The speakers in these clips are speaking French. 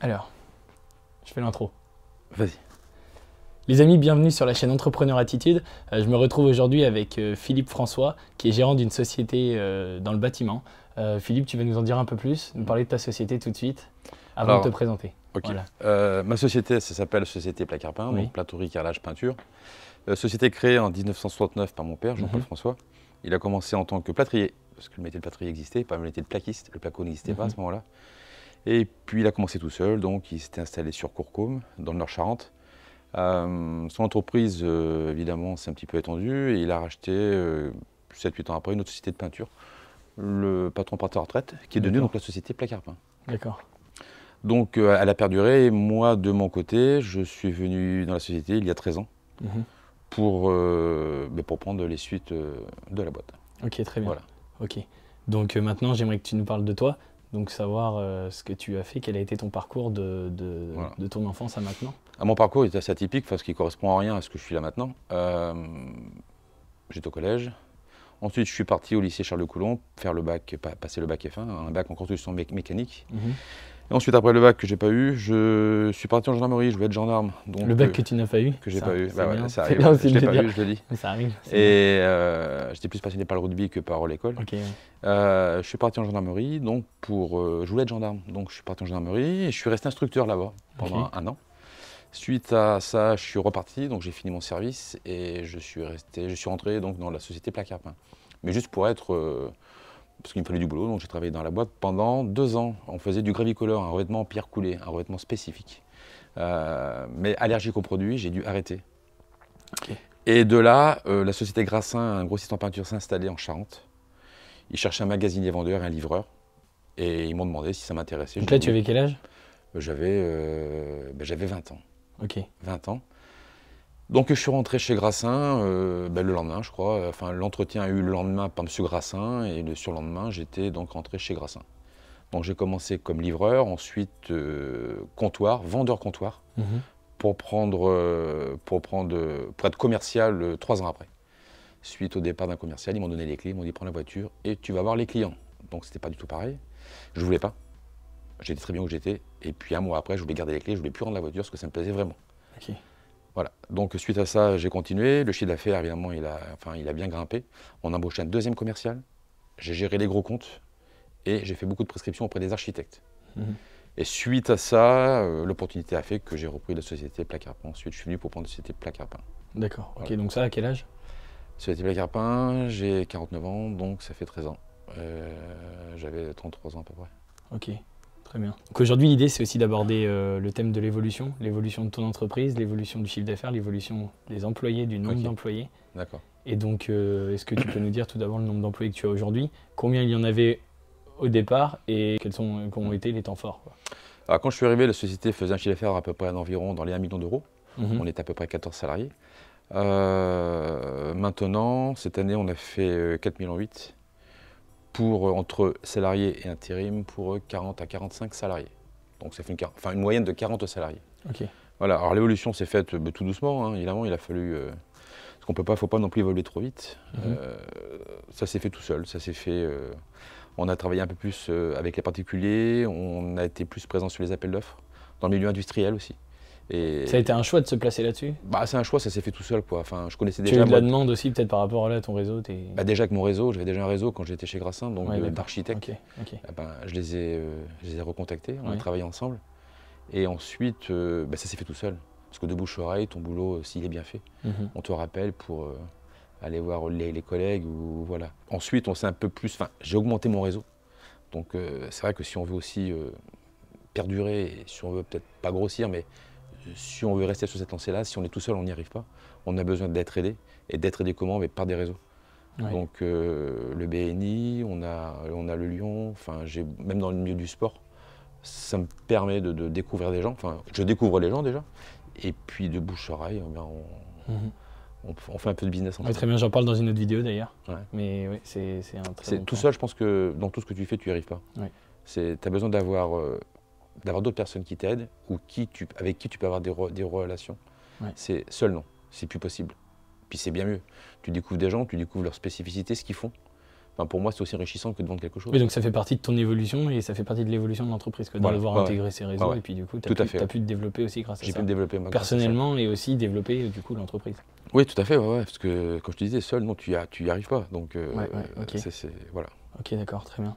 Alors, je fais l'intro. Vas-y. Les amis, bienvenue sur la chaîne Entrepreneur Attitude. Je me retrouve aujourd'hui avec Philippe François, qui est gérant d'une société dans le bâtiment. Philippe, tu vas nous en dire un peu plus, nous parler de ta société tout de suite, avant Alors, de te présenter. Ok. Voilà. Ma société, ça s'appelle Société Placard Peint, Oui. donc plâtrerie, carrelage, peinture. Société créée en 1969 par mon père, Jean-Paul François. Il a commencé en tant que plâtrier, parce que le métier de plâtrier existait, pas le métier de plaquiste. Le placo n'existait pas à ce moment-là. Et puis il a commencé tout seul, donc il s'était installé sur Courcôme, dans le Nord-Charente. Son entreprise, évidemment, s'est un petit peu étendue et il a racheté 7-8 ans après une autre société de peinture, le patron partait en retraite, qui est devenu donc la société Placard Peint. D'accord. Donc elle a perduré et moi, de mon côté, je suis venu dans la société il y a 13 ans pour prendre les suites de la boîte. Ok, très bien. Voilà. Ok. Donc maintenant, j'aimerais que tu nous parles de toi, donc savoir ce que tu as fait, quel a été ton parcours de ton enfance à maintenant. Mon parcours est assez atypique parce qu'il ne correspond à rien à ce que je suis là maintenant. J'étais au collège. Ensuite, je suis parti au lycée Charles de Coulomb faire le bac, passer le bac F1, un bac en construction mécanique. Et ensuite, après le bac que j'ai pas eu, je suis parti en gendarmerie, je voulais être gendarme. Donc, le bac que tu n'as pas eu? Que j'ai pas eu. Bah ouais, ça arrive. arrive. Je l'ai pas eu, je le dis. Mais ça arrive. Et j'étais plus passionné par le rugby que par l'école. Okay. Je suis parti en gendarmerie, donc je voulais être gendarme. Donc je suis parti en gendarmerie et je suis resté instructeur là-bas pendant un an. Suite à ça, je suis reparti, donc j'ai fini mon service et je suis rentré donc dans la société Placard Peint. Mais juste pour être, parce qu'il me fallait du boulot, donc j'ai travaillé dans la boîte pendant 2 ans. On faisait du gravicoleur, un revêtement en pierre coulée, un revêtement spécifique. Mais allergique aux produits, j'ai dû arrêter. Okay. Et de là, la société Grassin, un grossiste en peinture, s'est installée en Charente. Ils cherchaient un magasinier vendeur et un livreur. Et ils m'ont demandé si ça m'intéressait. Donc là, tu avais quel âge? J'avais 20 ans. Ok. 20 ans. Donc je suis rentré chez Grassin le lendemain, je crois. Enfin, l'entretien a eu le lendemain par M. Grassin et le surlendemain, j'étais donc rentré chez Grassin. Donc j'ai commencé comme livreur, ensuite comptoir, vendeur comptoir, pour être commercial 3 ans après. Suite au départ d'un commercial, ils m'ont donné les clés, ils m'ont dit prends la voiture et tu vas voir les clients. Donc c'était pas du tout pareil. Je voulais pas. J'étais très bien où j'étais. Et puis un mois après, je voulais garder les clés, je voulais plus rendre la voiture parce que ça me plaisait vraiment. Okay. Voilà. Donc suite à ça, j'ai continué. Le chiffre d'affaires, évidemment, il a bien grimpé. On a embauché un deuxième commercial. J'ai géré les gros comptes et j'ai fait beaucoup de prescriptions auprès des architectes. Et suite à ça, l'opportunité a fait que j'ai repris la société Placard Peint. Ensuite, je suis venu pour prendre la société Placard Peint. D'accord. Voilà. Ok, donc ça, à quel âge? Société Placard Peint, j'ai 49 ans, donc ça fait 13 ans. J'avais 33 ans à peu près. Ok, très bien. Donc aujourd'hui, l'idée, c'est aussi d'aborder le thème de l'évolution de ton entreprise, l'évolution du chiffre d'affaires, l'évolution des employés, du nombre d'employés. D'accord. Et donc, est-ce que tu peux nous dire tout d'abord le nombre d'employés que tu as aujourd'hui, combien il y en avait au départ et quels ont été les temps forts, quoi. Alors, quand je suis arrivé, la société faisait un chiffre d'affaires à peu près d'environ dans les 1 million d'euros. On est à peu près 14 salariés. Maintenant, cette année, on a fait 4,8 millions pour entre salariés et intérim pour 40 à 45 salariés. Donc ça fait une moyenne de 40 salariés. Okay. Voilà. Alors l'évolution s'est faite tout doucement, hein, évidemment. Il a fallu parce qu'on ne faut pas non plus évoluer trop vite. Ça s'est fait tout seul. Ça s'est fait. On a travaillé un peu plus avec les particuliers. On a été plus présent sur les appels d'offres, dans le milieu industriel aussi. Et ça a été un choix de se placer là-dessus? C'est un choix, ça s'est fait tout seul, quoi. Enfin, je connaissais déjà. Tu as eu de la demande aussi, peut-être par rapport à ton réseau? Déjà avec mon réseau, j'avais déjà un réseau quand j'étais chez Grassin, donc d'architectes. Okay. Je les ai recontactés, on a travaillé ensemble. Et ensuite, ça s'est fait tout seul. Parce que de bouche à oreille, ton boulot, s'il est bien fait, on te rappelle pour aller voir les collègues ou voilà. Ensuite, on s'est un peu plus. Enfin, j'ai augmenté mon réseau. Donc c'est vrai que si on veut aussi perdurer, et si on veut peut-être pas grossir, mais si on veut rester sur cette lancée-là, si on est tout seul, on n'y arrive pas. On a besoin d'être aidé. Et d'être aidé comment? Mais par des réseaux. Donc le BNI, on a le Lyon, enfin, même dans le milieu du sport, ça me permet de découvrir des gens. Enfin, je découvre les gens déjà. Et puis de bouche à oreille, on fait un peu de business ensemble. Très bien, j'en parle dans une autre vidéo d'ailleurs. Mais oui, c'est un très bon tout seul, je pense que dans tout ce que tu fais, tu n'y arrives pas. Tu as besoin d'avoir d'autres personnes qui t'aident ou avec qui tu peux avoir des relations. C'est seul, non, c'est plus possible. Puis c'est bien mieux. Tu découvres des gens, tu découvres leurs spécificités, ce qu'ils font. pour moi, c'est aussi enrichissant que de vendre quelque chose. Oui, donc ça fait partie de ton évolution et ça fait partie de l'évolution de l'entreprise, de devoir intégrer ces réseaux et puis du coup, tu as pu te développer aussi grâce à ça. J'ai pu me développer personnellement et aussi développer du coup l'entreprise. Oui, tout à fait, parce que comme je te disais, seul, non, tu y arrives pas. Donc, okay. voilà. Ok, d'accord, très bien.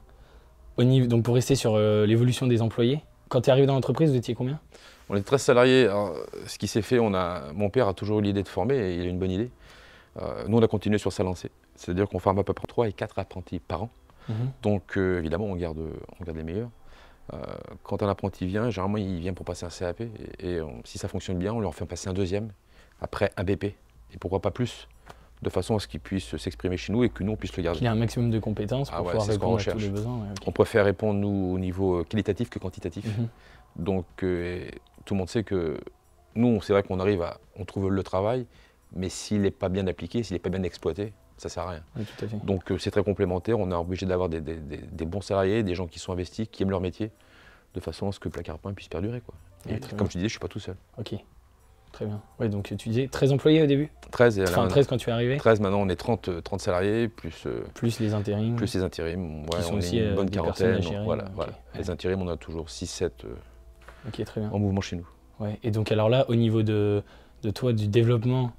Donc pour rester sur l'évolution des employés, quand tu es arrivé dans l'entreprise, vous étiez combien? On est 13 salariés. Alors, ce qui s'est fait, mon père a toujours eu l'idée de former et il a une bonne idée. Nous, on a continué sur sa lancée. C'est-à-dire qu'on forme à peu près 3 et 4 apprentis par an. Donc évidemment, on garde les meilleurs. Quand un apprenti vient, généralement, il vient pour passer un CAP. Et si ça fonctionne bien, on leur fait passer un deuxième, après un BP. Et pourquoi pas plus, de façon à ce qu'il puisse s'exprimer chez nous et que nous, on puisse le garder. Qu'il ait un maximum de compétences pour pouvoir répondre à tous les besoins. On préfère répondre, nous, au niveau qualitatif que quantitatif. Donc tout le monde sait que nous, c'est vrai qu'on on trouve le travail, mais s'il n'est pas bien appliqué, s'il n'est pas bien exploité, ça ne sert à rien. Oui, tout à fait. Donc c'est très complémentaire, on est obligé d'avoir des bons salariés, des gens qui sont investis, qui aiment leur métier, de façon à ce que Placard Point puisse perdurer. Et comme je te disais, je ne suis pas tout seul. Ok, très bien. Ouais, donc tu disais 13 employés au début? 13, 13 quand tu es arrivé? 13, maintenant on est 30 salariés, plus les intérims. Plus les intérims, qui sont on aussi est une bonne quarantaine. Voilà. Les intérims, on a toujours 6-7 très bien. en mouvement chez nous. Ouais. Et donc alors là, au niveau de toi, du développement,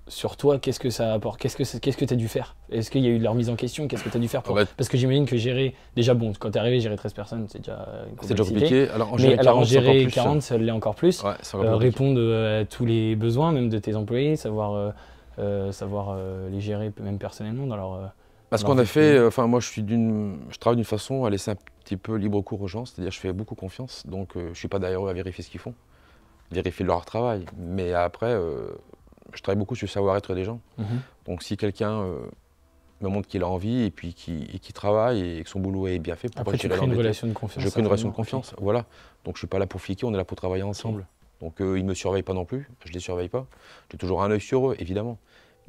sur toi, qu'est-ce que ça apporte? Qu'est-ce que tu as dû faire? Est-ce qu'il y a eu de la remise en question? Qu'est-ce que tu as dû faire pour... Parce que j'imagine que gérer... Déjà, bon, quand tu es arrivé, gérer 13 personnes, c'est déjà une complexité. C'est déjà compliqué. Alors en gérer 40, ça l'est encore plus. Ouais, répondre à tous les besoins, même de tes employés, savoir les gérer même personnellement dans leur... Ce qu'on a fait, moi je travaille d'une façon à laisser un petit peu libre cours aux gens, c'est-à-dire je fais beaucoup confiance, donc je ne suis pas derrière eux à vérifier ce qu'ils font, vérifier leur travail. Mais après, je travaille beaucoup sur le savoir-être des gens. Donc si quelqu'un me montre qu'il a envie et puis qu'il travaille et que son boulot est bien fait, après tu crées une relation de confiance. Je crée une relation de confiance, voilà. Donc je ne suis pas là pour fliquer, on est là pour travailler ensemble. Donc ils ne me surveillent pas non plus, je ne les surveille pas. J'ai toujours un œil sur eux, évidemment.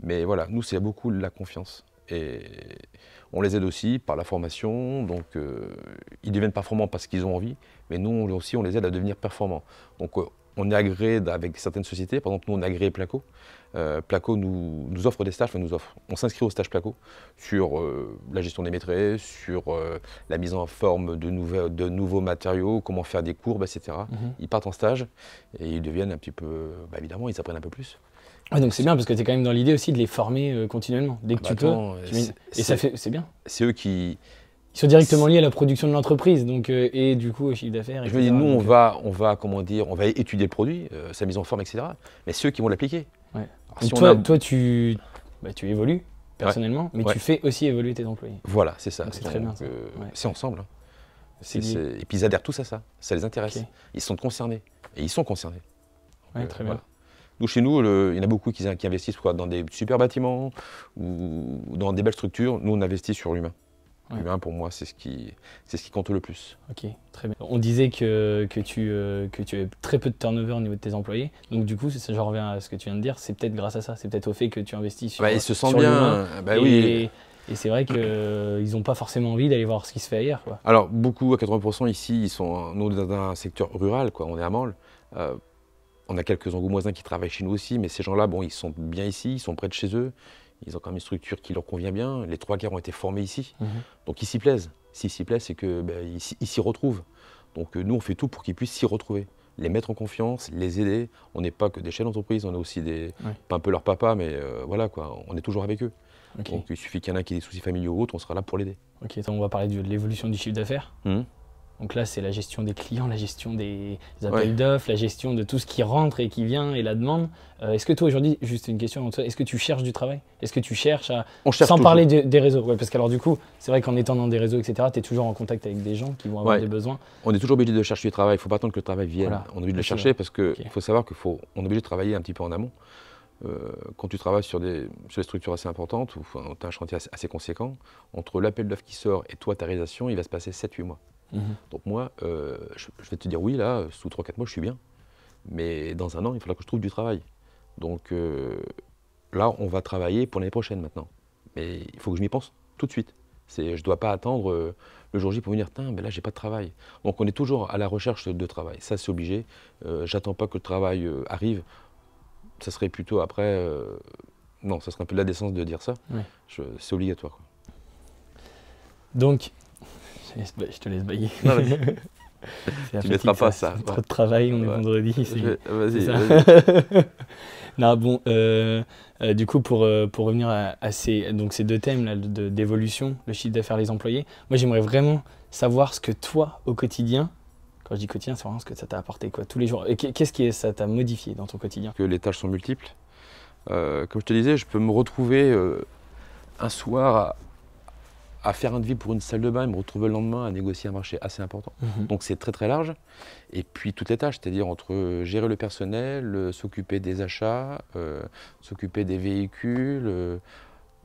Mais voilà, nous c'est beaucoup la confiance. Et on les aide aussi par la formation, donc ils deviennent performants parce qu'ils ont envie, mais nous aussi on les aide à devenir performants. Donc on est agréé avec certaines sociétés, par exemple nous on est agréé Placo. Placo nous offre des stages, on s'inscrit au stage Placo sur la gestion des maîtrises, sur la mise en forme de nouveaux matériaux, comment faire des courbes, etc. Ils partent en stage et ils deviennent un petit peu, évidemment ils apprennent un peu plus. Ouais, donc c'est bien parce que tu es quand même dans l'idée aussi de les former continuellement. Dès que tu peux. Et c'est bien. C'est eux qui... Ils sont directement liés à la production de l'entreprise et du coup au chiffre d'affaires. Je me dis, nous on va étudier le produit, sa mise en forme, etc. Mais c'est eux qui vont l'appliquer. Ouais. Toi tu évolues personnellement, mais tu fais aussi évoluer tes employés. Voilà, c'est ça. C'est très bien. C'est ensemble. Et puis ils adhèrent tous à ça. Ça les intéresse. Okay. Ils sont concernés. Et ils sont concernés. Ouais, très bien. Nous, chez nous, il y en a beaucoup qui investissent dans des super bâtiments ou dans des belles structures. Nous, on investit sur l'humain. Ouais. L'humain, pour moi, c'est ce qui compte le plus. Ok, très bien. On disait que tu avais très peu de turnover au niveau de tes employés. Donc du coup, je reviens à ce que tu viens de dire, c'est peut-être grâce à ça. C'est peut-être au fait que tu investis sur ils se sentent bien. Oui. Et c'est vrai qu'ils n'ont pas forcément envie d'aller voir ce qui se fait ailleurs, quoi. Alors, beaucoup, à 80% ici, ils sont dans un secteur rural, quoi. On est à Mansle. On a quelques angoumoisins qui travaillent chez nous aussi, mais ces gens-là, ils sont bien ici, ils sont près de chez eux, ils ont quand même une structure qui leur convient bien. Les 3 quarts ont été formés ici, donc ils s'y plaisent. S'ils s'y plaisent, c'est qu'ils s'y retrouvent. Donc nous, on fait tout pour qu'ils puissent s'y retrouver, les mettre en confiance, les aider. On n'est pas que des chefs d'entreprise, on est aussi pas un peu leur papa, mais voilà quoi, on est toujours avec eux. Okay. Donc il suffit qu'il y en ait qui ait des soucis familiaux ou autres, on sera là pour l'aider. Ok, on va parler de l'évolution du chiffre d'affaires. Donc là, c'est la gestion des clients, la gestion des appels d'offres, la gestion de tout ce qui rentre et qui vient et la demande. Est-ce que toi, aujourd'hui, juste une question, est-ce que tu cherches du travail? Est-ce que tu cherches à... Sans parler des réseaux, parce qu'alors du coup, c'est vrai qu'en étant dans des réseaux, etc., tu es toujours en contact avec des gens qui vont avoir des besoins. On est toujours obligé de chercher du travail, il ne faut pas attendre que le travail vienne. Voilà. On est obligé de le chercher parce qu'il faut savoir qu'on est obligé de travailler un petit peu en amont. Quand tu travailles sur des structures assez importantes, ou tu as un chantier assez conséquent, entre l'appel d'offres qui sort et toi, ta réalisation, il va se passer 7-8 mois. Donc moi, je vais te dire oui, là, sous 3-4 mois, je suis bien. Mais dans un an, il faudra que je trouve du travail. Donc là, on va travailler pour l'année prochaine maintenant. Mais il faut que je m'y pense tout de suite. Je ne dois pas attendre le jour J pour me dire, là, j'ai pas de travail. Donc on est toujours à la recherche de travail. Ça, c'est obligé. J'attends pas que le travail arrive. Ça serait plutôt après... non, ça serait un peu de la décence de dire ça. C'est obligatoire, quoi. Donc, je te laisse bailler. Non, tu ne mettras pas ça. Trop de travail, on est vendredi. Vas-y. Non, bon, du coup, pour revenir à ces deux thèmes là, d'évolution, le chiffre d'affaires, les employés, moi j'aimerais vraiment savoir ce que toi, au quotidien, quand je dis quotidien, c'est vraiment ce que ça t'a apporté quoi, tous les jours. Et qu'est-ce que ça t'a modifié dans ton quotidien? Que les tâches sont multiples. Comme je te disais, je peux me retrouver un soir à faire un devis pour une salle de bain et me retrouver le lendemain à négocier un marché assez important. Donc c'est très très large. Et puis toutes les tâches, c'est-à-dire entre gérer le personnel, s'occuper des achats, s'occuper des véhicules,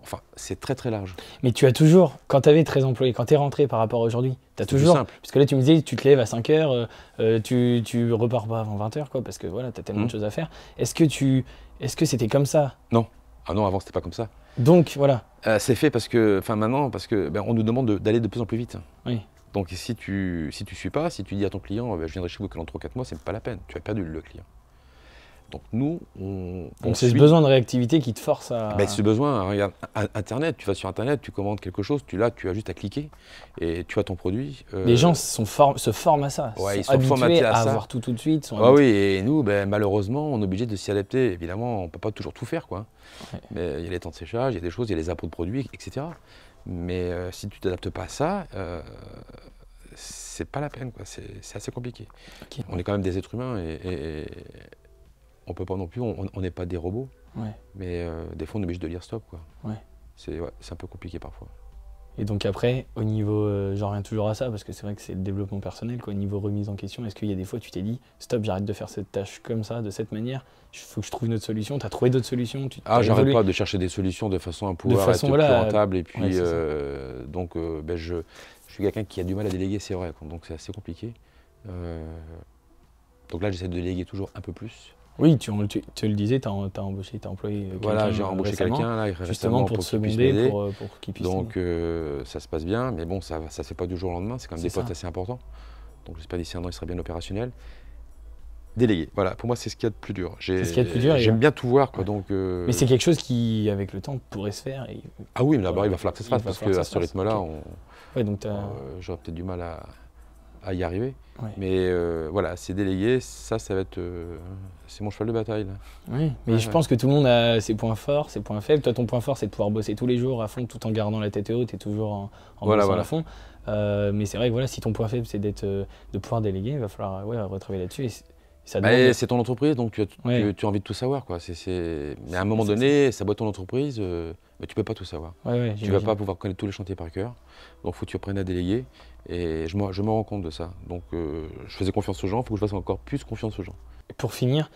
enfin c'est très très large. Mais tu as toujours, quand tu avais 13 employés, quand tu es rentré par rapport à aujourd'hui, tu as toujours, simple. parce que là tu me disais tu te lèves à 5 heures, tu repars pas avant 20 heures quoi, parce que voilà, tu as tellement de choses à faire. Est-ce que c'était comme ça? Non. Ah non, avant c'était pas comme ça. Donc voilà. C'est fait parce que, maintenant, parce que on nous demande d'aller de plus en plus vite. Oui. Donc si tu suis pas, si tu dis à ton client, je viendrai chez vous que dans 3 ou 4 mois, c'est pas la peine. Tu as perdu le client. Donc nous, donc c'est ce besoin de réactivité qui te force à... C'est ce besoin, regarde, Internet, tu vas sur Internet, tu commandes quelque chose, tu as juste à cliquer et tu as ton produit. Les gens se forment à ça, ouais, ils sont habitués à ça. avoir tout de suite. Oui, et nous, malheureusement, on est obligé de s'y adapter. Évidemment, on ne peut pas toujours tout faire, quoi. Ouais. Mais il y a les temps de séchage, il y a des choses, il y a les appôts de produits, etc. Mais si tu ne t'adaptes pas à ça, c'est pas la peine, quoi. C'est assez compliqué. Okay. On est quand même des êtres humains et on peut pas non plus, on n'est pas des robots, mais des fois on est obligé de dire stop, quoi. C'est un peu compliqué parfois. Et donc après, au niveau, j'en reviens toujours à ça, parce que c'est vrai que c'est le développement personnel, quoi, au niveau remise en question, est-ce qu'il y a des fois tu t'es dit, stop, j'arrête de faire cette tâche comme ça, de cette manière, il faut que je trouve une autre solution, tu as trouvé d'autres solutions? J'arrête pas de chercher des solutions de façon à pouvoir être plus rentable, et puis donc je suis quelqu'un qui a du mal à déléguer, c'est vrai, donc c'est assez compliqué. Donc là j'essaie de déléguer toujours un peu plus. Oui, tu le disais, tu as embauché, tu as employé quelqu'un. Voilà, j'ai embauché quelqu'un là, justement pour te seconder, pour qu'il puisse. Donc ça se passe bien, mais bon, ça se fait pas du jour au lendemain, c'est quand même des postes assez importants. Donc j'espère d'ici un an, il sera bien opérationnel. Déléguer, voilà, pour moi c'est ce qu'il y a de plus dur. C'est ce qu'il y a de plus dur. J'aime bien tout voir, quoi. Donc, mais c'est quelque chose qui, avec le temps, pourrait se faire. Ah oui, mais d'abord il va falloir que ça se fasse, parce que à ce rythme-là, j'aurais peut-être du mal à y arriver. Mais voilà, c'est délégué, ça va être... c'est mon cheval de bataille, là. Oui, mais je pense que tout le monde a ses points forts, ses points faibles. Toi, ton point fort, c'est de pouvoir bosser tous les jours à fond, tout en gardant la tête haute et toujours en bossant à fond. Mais c'est vrai que voilà, si ton point faible, c'est de pouvoir déléguer, il va falloir retravailler là-dessus. C'est ton entreprise, donc tu as envie de tout savoir, quoi. Mais à un moment donné, ça doit être ton entreprise, mais tu ne peux pas tout savoir. Tu ne vas pas pouvoir connaître tous les chantiers par cœur. Donc il faut que tu apprennes à déléguer. Et je me rends compte de ça. Donc je faisais confiance aux gens, il faut que je fasse encore plus confiance aux gens. Pour finir,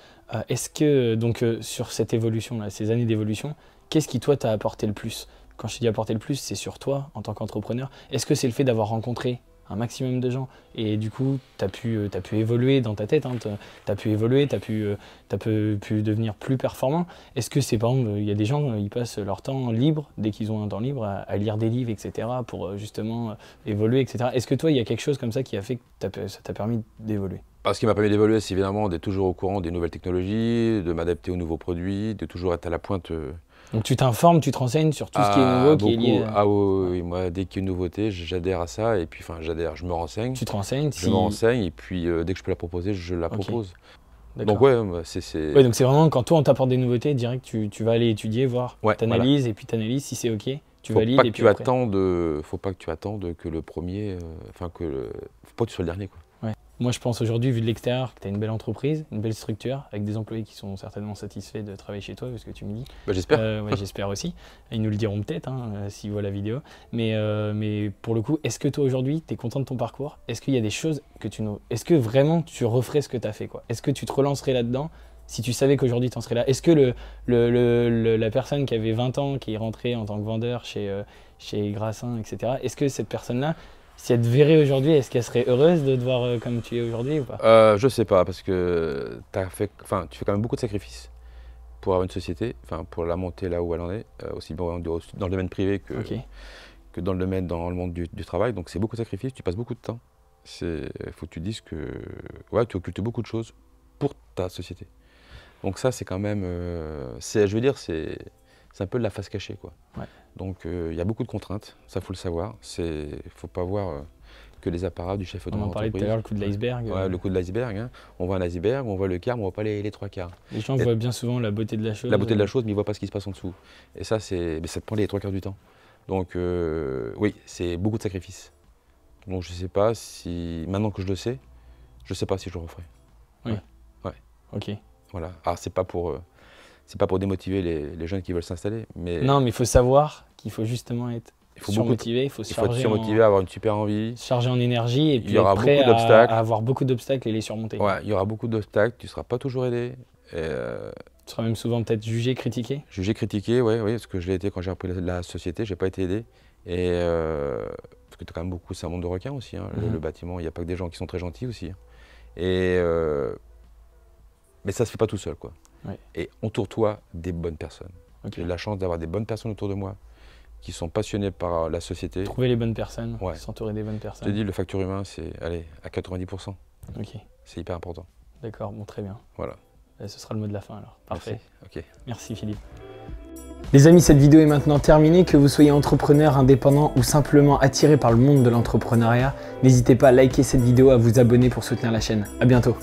est-ce que sur cette évolution-là, ces années d'évolution, qu'est-ce qui toi t'a apporté le plus? Quand je te dis apporter le plus, c'est sur toi en tant qu'entrepreneur. Est-ce que c'est le fait d'avoir rencontré un maximum de gens et du coup tu as pu évoluer dans ta tête, tu as pu évoluer, tu as pu devenir plus performant? Est-ce que c'est par exemple, il y a des gens, ils passent leur temps libre, dès qu'ils ont un temps libre, à lire des livres, etc. pour justement évoluer, etc. Est-ce que toi il y a quelque chose comme ça qui a fait que ça t'a permis d'évoluer? Ce qui m'a permis d'évoluer, c'est évidemment d'être toujours au courant des nouvelles technologies, de m'adapter aux nouveaux produits, de toujours être à la pointe. Donc tu t'informes, tu te renseignes sur tout ce qui est nouveau, qui est lié. Oui, moi dès qu'il y a une nouveauté, j'adhère à ça et puis je me renseigne. Tu te renseignes. Je me renseigne et puis dès que je peux la proposer, je la propose. Donc c'est. Donc c'est vraiment quand toi on t'apporte des nouveautés, direct tu vas aller étudier, voir, t'analyses et puis t'analyses si c'est ok, tu valides et puis après. Faut pas que tu attendes que le premier, faut pas que tu sois le dernier, quoi. Moi, je pense aujourd'hui, vu de l'extérieur, que tu as une belle entreprise, une belle structure, avec des employés qui sont certainement satisfaits de travailler chez toi, parce que tu me dis. J'espère. J'espère aussi. Ils nous le diront peut-être, s'ils voient la vidéo. Mais pour le coup, est-ce que toi, aujourd'hui, tu es content de ton parcours? Est-ce qu'il y a des choses que est-ce que vraiment tu referais ce que tu as fait, quoi? Est-ce que tu te relancerais là-dedans si tu savais qu'aujourd'hui, tu en serais là? Est-ce que la personne qui avait 20 ans, qui est rentrée en tant que vendeur chez Grassin, etc., est-ce que cette personne-là, si elle te verrait aujourd'hui, est-ce qu'elle serait heureuse de te voir comme tu es aujourd'hui ou pas? Je sais pas, parce que tu fais quand même beaucoup de sacrifices pour avoir une société, pour la monter là où elle en est, aussi bien dans le domaine privé que dans le monde du travail. Donc c'est beaucoup de sacrifices, tu passes beaucoup de temps. Il faut que tu dises que tu occultes beaucoup de choses pour ta société. Donc ça c'est quand même, c'est un peu de la face cachée, quoi. Ouais. Donc il y a beaucoup de contraintes, ça faut le savoir. Il ne faut pas voir que les apparats du chef d'entreprise. On en parlait tout à l'heure, le coup de l'iceberg. Ouais, le coup de l'iceberg, hein. On voit un iceberg, on voit le quart, mais on ne voit pas les 3/4. Les gens voient bien souvent la beauté de la chose. La beauté de la chose, mais ils ne voient pas ce qui se passe en dessous. Et ça, ça te prend les 3/4 du temps. Donc oui, c'est beaucoup de sacrifices. Donc je ne sais pas si, maintenant que je le sais, je ne sais pas si je le referai. Oui. Ouais. Ok. Voilà. Alors c'est pas pour démotiver les jeunes qui veulent s'installer. Non, mais il faut savoir qu'il faut justement être surmotivé, il faut être surmotivé, avoir une super envie. Se charger en énergie et puis il y aura être prêt beaucoup d'obstacles. à avoir beaucoup d'obstacles et les surmonter. Ouais, il y aura beaucoup d'obstacles, tu ne seras pas toujours aidé. Tu seras même souvent peut-être jugé, critiqué. Jugé, critiqué, oui, parce que je l'ai été quand j'ai repris la société, je n'ai pas été aidé. Et parce que tu as quand même beaucoup, c'est un monde de requins aussi, hein, le bâtiment, il n'y a pas que des gens qui sont très gentils aussi. Et mais ça ne se fait pas tout seul, quoi. Ouais. Et entoure-toi des bonnes personnes. Okay. J'ai eu la chance d'avoir des bonnes personnes autour de moi qui sont passionnées par la société. Trouver les bonnes personnes, ouais. S'entourer des bonnes personnes. Je te dis, le facteur humain, c'est à 90%. Ok. C'est hyper important. D'accord, bon, très bien. Voilà. Ce sera le mot de la fin alors. Parfait. Merci. Ok. Merci Philippe. Les amis, cette vidéo est maintenant terminée. Que vous soyez entrepreneur, indépendant ou simplement attiré par le monde de l'entrepreneuriat, n'hésitez pas à liker cette vidéo, à vous abonner pour soutenir la chaîne. À bientôt.